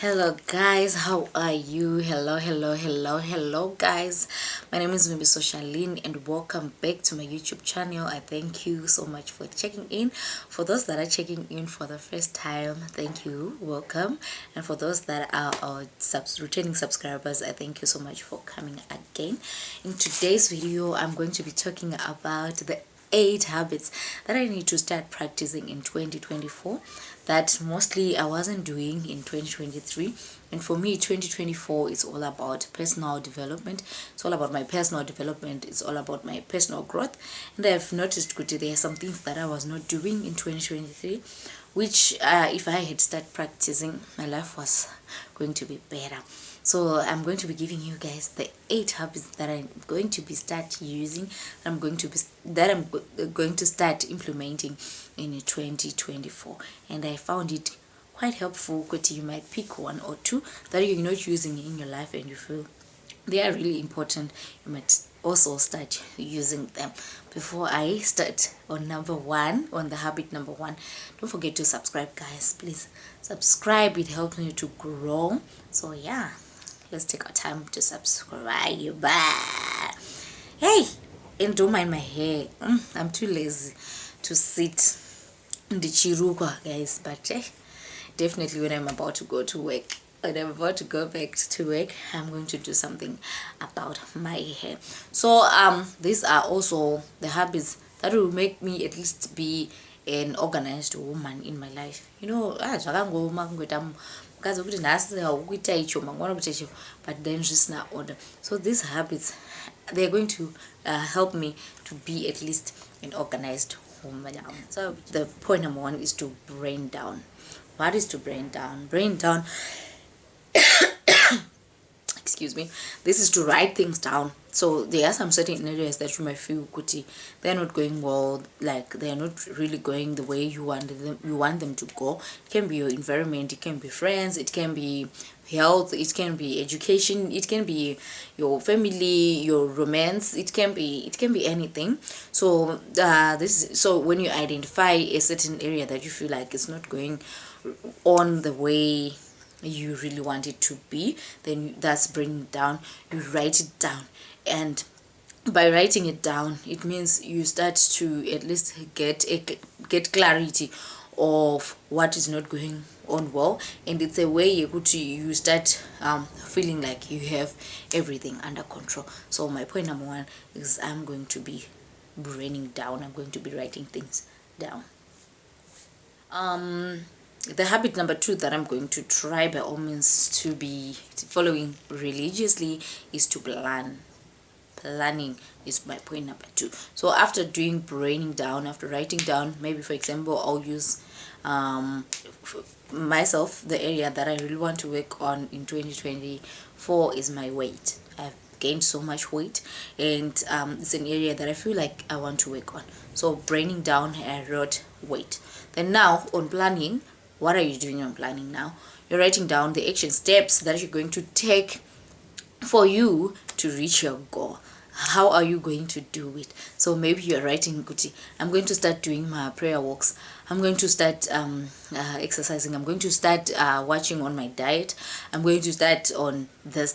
Hello guys, how are you? Hello guys. My name is Mimi Socialine and welcome back to my YouTube channel. I thank you so much for checking in. For those that are checking in for the first time, thank you, welcome. And for those that are returning subscribers, I thank you so much for coming again. In today's video, I'm going to be talking about the 8 habits that I need to start practicing in 2024 that mostly I wasn't doing in 2023. And for me, 2024 is all about personal development. It's all about my personal development. It's all about my personal growth. And I've noticed there are some things that I was not doing in 2023, which if I had started practicing, my life was going to be better. So I'm going to be giving you guys the 8 habits that I'm going to be start using. I'm going to start implementing in 2024, and I found it quite helpful. You might pick one or two that you're not using in your life and you feel they are really important. You might also start using them. Before I start on the habit number 1, don't forget to subscribe, guys. Please subscribe. It helps me to grow. So yeah, let's take our time to subscribe. Hey, and don't mind my hair. I'm too lazy to sit in the chirukwa, guys, but definitely when I'm about to go to work, when I'm about to go back to work, I'm going to do something about my hair. So these are also the habits that will make me at least be an organized woman in my life. But then just not order. So these habits, they're going to help me to be at least an organized woman. So the point number 1 is to brain down. What is to brain down? Brain down excuse me, this is to write things down. So there are some certain areas that you might feel they're not going well, like they're not really going the way you want them to go. It can be your environment, it can be friends, it can be health, it can be education, it can be your family, your romance, it can be anything. So so when you identify a certain area that you feel like it's not going on the way you really want it to be, then that's bringing it down. You write it down, and by writing it down, it means you start to at least get clarity of what is not going on well, and it's a way you start feeling like you have everything under control. So my point number 1 is I'm going to be braining down. I'm going to be writing things down. The habit number 2 that I'm going to try by all means to be following religiously is to plan. Planning is my point number 2. So after doing braining down, after writing down, maybe for example, I'll use myself, the area that I really want to work on in 2024 is my weight. I've gained so much weight, and it's an area that I feel like I want to work on. So braining down, I wrote weight. Then now on planning, what are you doing on planning now? You're writing down the action steps that you're going to take for you to reach your goal. How are you going to do it? So maybe you're writing, I'm going to start doing my prayer walks. I'm going to start exercising. I'm going to start watching on my diet. I'm going to start on this.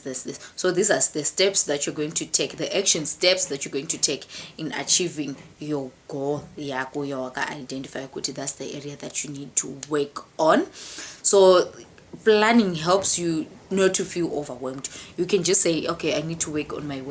So these are the steps that you're going to take, the action steps that you're going to take in achieving your goal. Identify that's the area that you need to work on. So planning helps you not to feel overwhelmed. You can just say, okay, I need to work on my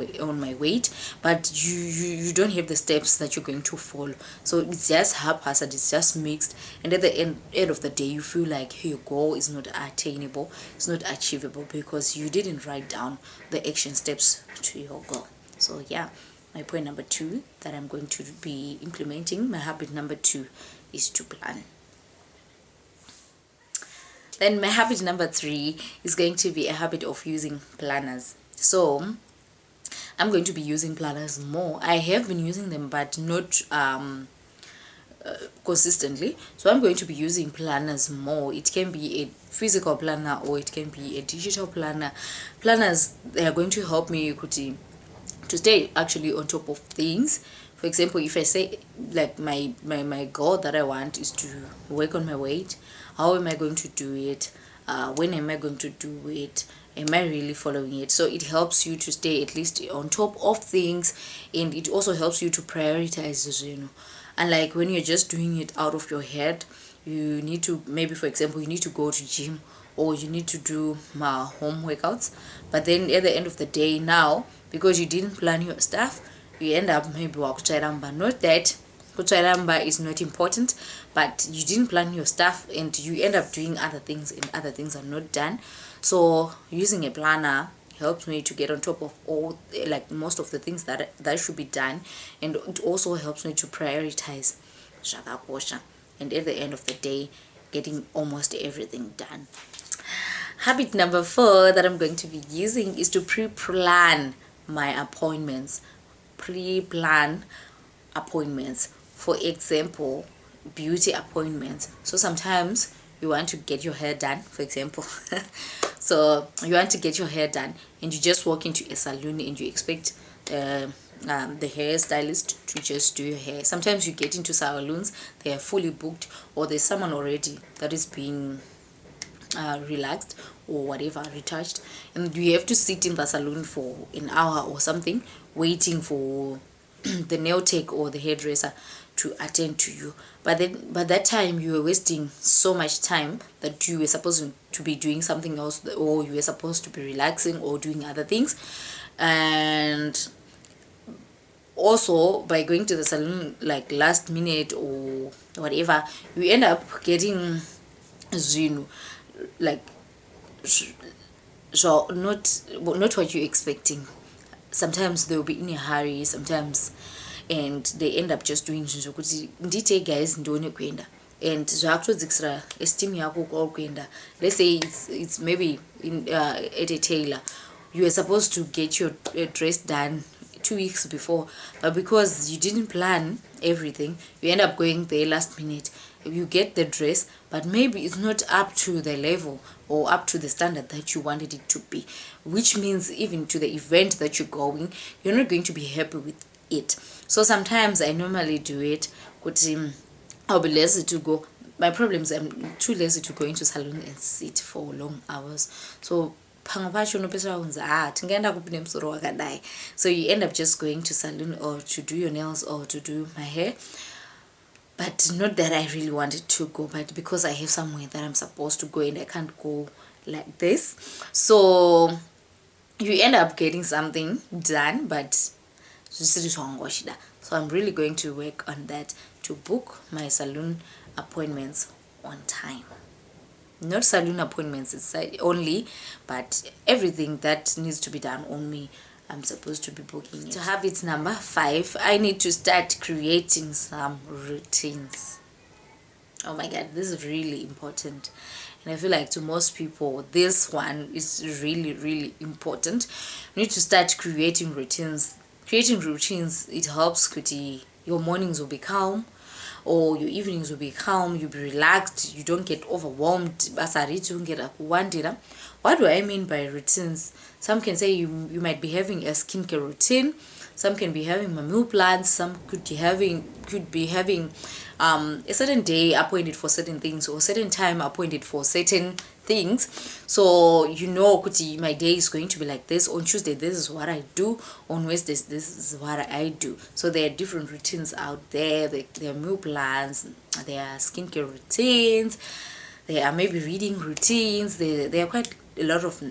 weight, but you don't have the steps that you're going to follow. So it's just haphazard, it's just mixed, and at the end of the day you feel like your goal is not attainable, it's not achievable, because you didn't write down the action steps to your goal. So yeah, my point number 2 that I'm going to be implementing, my habit number 2, is to plan. Then my habit number 3 is going to be a habit of using planners. So I'm going to be using planners more. I have been using them, but not consistently. So I'm going to be using planners more. It can be a physical planner or it can be a digital planner. Planners, they are going to help me to stay actually on top of things. For example, if I say like my goal that I want is to work on my weight, how am I going to do it? when am I going to do it, am I really following it? So it helps you to stay at least on top of things, and it also helps you to prioritize, and like when you're just doing it out of your head, you need to, maybe for example, you need to go to gym, or you need to do home workouts, but then at the end of the day, now because you didn't plan your stuff, you end up maybe wakuchairamba. Not that kuchairamba is not important, but you didn't plan your stuff and you end up doing other things, and other things are not done. So using a planner helps me to get on top of all, like most of the things that should be done, and it also helps me to prioritize zvakakosha, and at the end of the day, getting almost everything done. Habit number 4 that I'm going to be using is to pre-plan my appointments. Pre-plan appointments. For example, beauty appointments. So sometimes you want to get your hair done, for example. So you want to get your hair done, and you just walk into a salon and you expect the hairstylist to just do your hair. Sometimes you get into salons, they are fully booked, or there's someone already that is being relaxed or whatever, retouched, and you have to sit in the salon for an hour or something, waiting for the nail tech or the hairdresser to attend to you. But then by that time, you were wasting so much time that you were supposed to be doing something else, or you were supposed to be relaxing or doing other things. And also, by going to the salon like last minute or whatever, you end up getting like so not what you're expecting. Sometimes they'll be in a hurry, sometimes, and they end up just doing kuti ndite guys ndone kuenda, and zvakutozikisira esteem yako kuenda. Let's say it's maybe at a tailor, you were supposed to get your dress done 2 weeks before, but because you didn't plan everything, you end up going there last minute. You get the dress, but maybe it's not up to the level or up to the standard that you wanted it to be, which means even to the event that you're going, you're not going to be happy with it. So sometimes I normally do it, but I'll be lazy to go. My problem is I'm too lazy to go into salon and sit for long hours. So so you end up just going to salon or to do your nails or to do my hair, but not that I really wanted to go, but because I have somewhere that I'm supposed to go and I can't go like this, so you end up getting something done, but so I'm really going to work on that, to book my salon appointments on time. Not salon appointments it's only, but everything that needs to be done on me, I'm supposed to be booking it. So habit number 5, I need to start creating some routines. Oh my god, this is really important, and I feel like to most people this one is really important. You need to start creating routines. Creating routines, it helps kuti your mornings will be calm, or your evenings will be calm, you'll be relaxed, you don't get overwhelmed. What do I mean by routines? Some can say you might be having a skincare routine, some can be having meal plans, some could be having a certain day appointed for certain things, or certain time appointed for certain things. So my day is going to be like this. On Tuesday this is what I do, on Wednesdays this is what I do. So there are different routines out there. There are meal plans, there are skincare routines, there are maybe reading routines, there are quite a lot of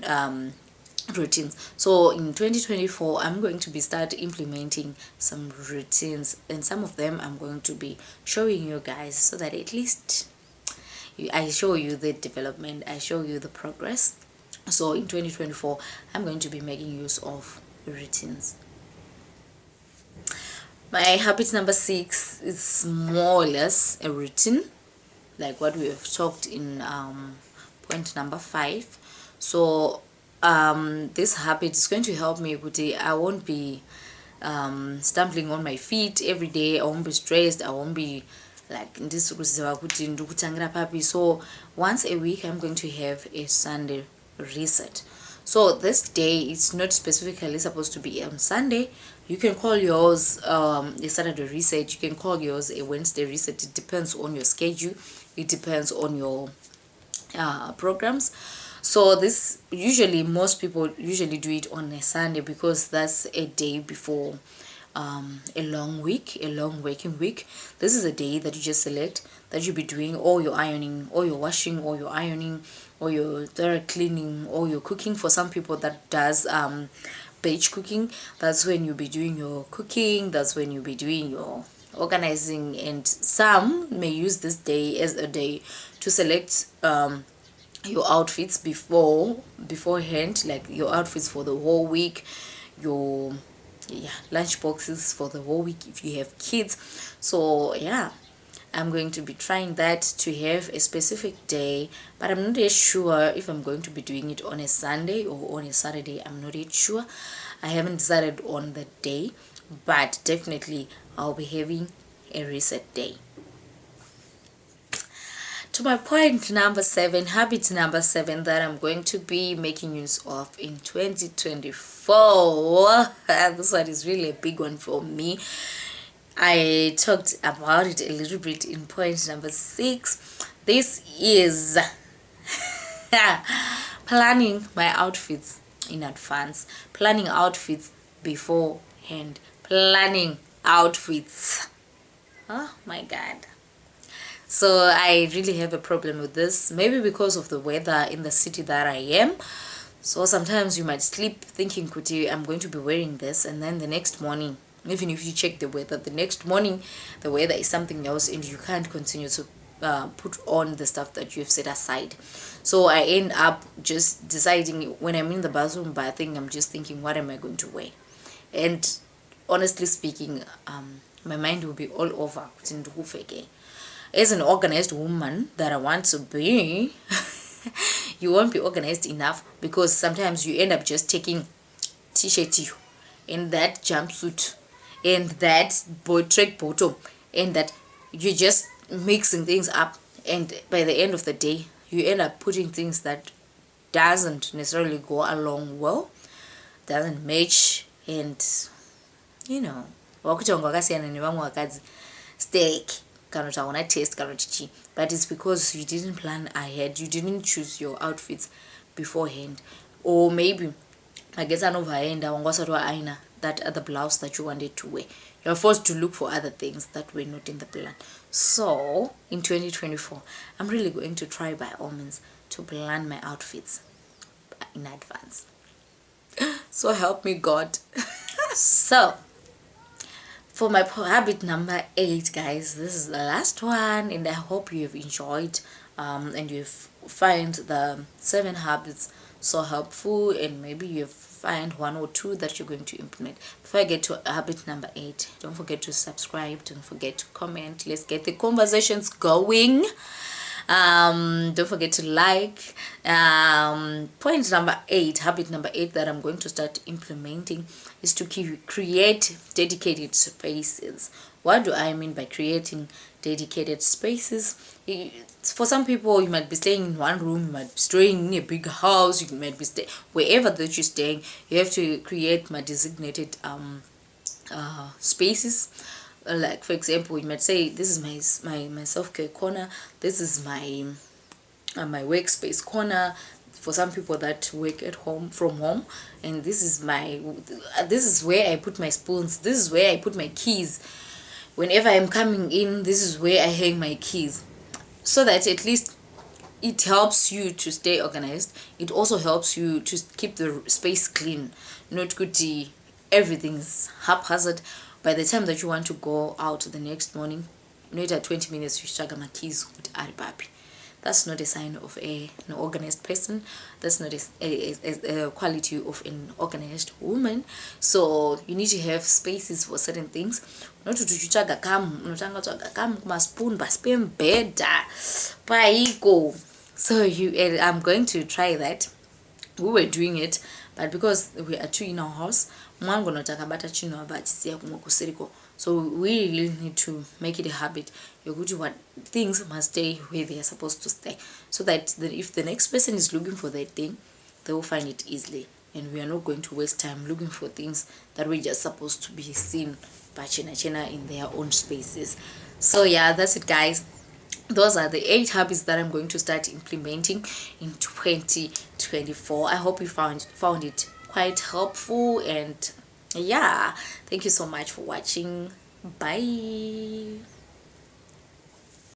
routines. So in 2024 I'm going to be start implementing some routines, and some of them I'm going to be showing you guys, so that at least I show you the development, I show you the progress. So in 2024 I'm going to be making use of routines. My habit number 6 is more or less a routine, like what we have talked in point number 5. So this habit is going to help me today. I won't be stumbling on my feet every day. I won't be stressed, I won't be like this. So once a week I'm going to have a Sunday reset. So this day, it's not specifically supposed to be on Sunday. You can call yours a Saturday reset, you can call yours a Wednesday reset. It depends on your schedule, it depends on your programs. So this usually most people usually do it on a Sunday because that's a day before a long week, a long working week. This is a day that you just select that you'll be doing all your ironing, all your washing, all your ironing, or your thorough cleaning, or your cooking. For some people that does batch cooking, that's when you'll be doing your cooking, that's when you'll be doing your organizing. And some may use this day as a day to select your outfits beforehand, like your outfits for the whole week, your lunch boxes for the whole week if you have kids. So yeah, I'm going to be trying that, to have a specific day, but I'm not yet sure if I'm going to be doing it on a Sunday or on a Saturday. I'm not yet sure. I haven't decided on the day, but definitely I'll be having a reset day. To my point number 7, habit number 7 that I'm going to be making use of in 2024. This one is really a big one for me. I talked about it a little bit in point number 6. This is planning my outfits in advance, planning outfits beforehand, planning outfits. Oh my God. So I really have a problem with this, maybe because of the weather in the city that I am. So sometimes you might sleep thinking, Kuti, I'm going to be wearing this, and then the next morning, even if you check the weather, the next morning the weather is something else and you can't continue to put on the stuff that you've set aside. So I end up just deciding, when I'm in the bathroom bathing, I'm just thinking, what am I going to wear? And honestly speaking, my mind will be all over. As an organized woman that I want to be, you won't be organized enough, because sometimes you end up just taking t-shirt and that jumpsuit and that track bottom, and that you're just mixing things up, and by the end of the day you end up putting things that doesn't necessarily go along well, doesn't match. And you know, wakuti vangu vakasiyana nevamwe vakadzi steak kana kuti hauna taste kana kuti chii, but it's because you didn't plan ahead, you didn't choose your outfits beforehand. Or maybe magets anovaenda wanga usati waaina that other blouse that you wanted to wear, you're forced to look for other things that were not in the plan. So in 2024 I'm really going to try by all means to plan my outfits in advance. So help me God. So for my habit number 8, guys, this is the last one, and I hope you have enjoyed and you've find the 7 habits so helpful, and maybe you've find 1 or 2 that you're going to implement. Before I get to habit number 8, don't forget to subscribe, don't forget to comment. Let's get the conversations going. Don't forget to like. Point number 8, habit number 8 that I'm going to start implementing is to create dedicated spaces. What do I mean by creating dedicated spaces? For some people, you might be staying in one room, you might be staying in a big house, you might be staying wherever that you're staying. You have to create my designated spaces. Like for example, you might say, this is my self-care corner, this is my my workspace corner for some people that work at home from home, and this is where I put my spoons, this is where I put my keys. Whenever I'm coming in, this is where I hang my keys, so that at least it helps you to stay organized. It also helps you to keep the space clean, not good everything's haphazard. By the time that you want to go out the next morning, not at 20 minutes you struggle my keys with aribapi. That's not a sign of an organized person. That's not a quality of an organized woman. So you need to have spaces for certain things. Not to chaga kam, unotanga kam kuma spoon baspem beda paiko. So I'm going to try that. We were doing it, but because we are 2 in our house, so we really need to make it a habit. What things must stay where they are supposed to stay, so that if the next person is looking for that thing, they will find it easily, and we are not going to waste time looking for things that we're just supposed to be seen by chena in their own spaces. So yeah, that's it, guys. those are the 8 habits that I'm going to start implementing in 2024. I hope you found it quite helpful, and yeah, thank you so much for watching. Bye.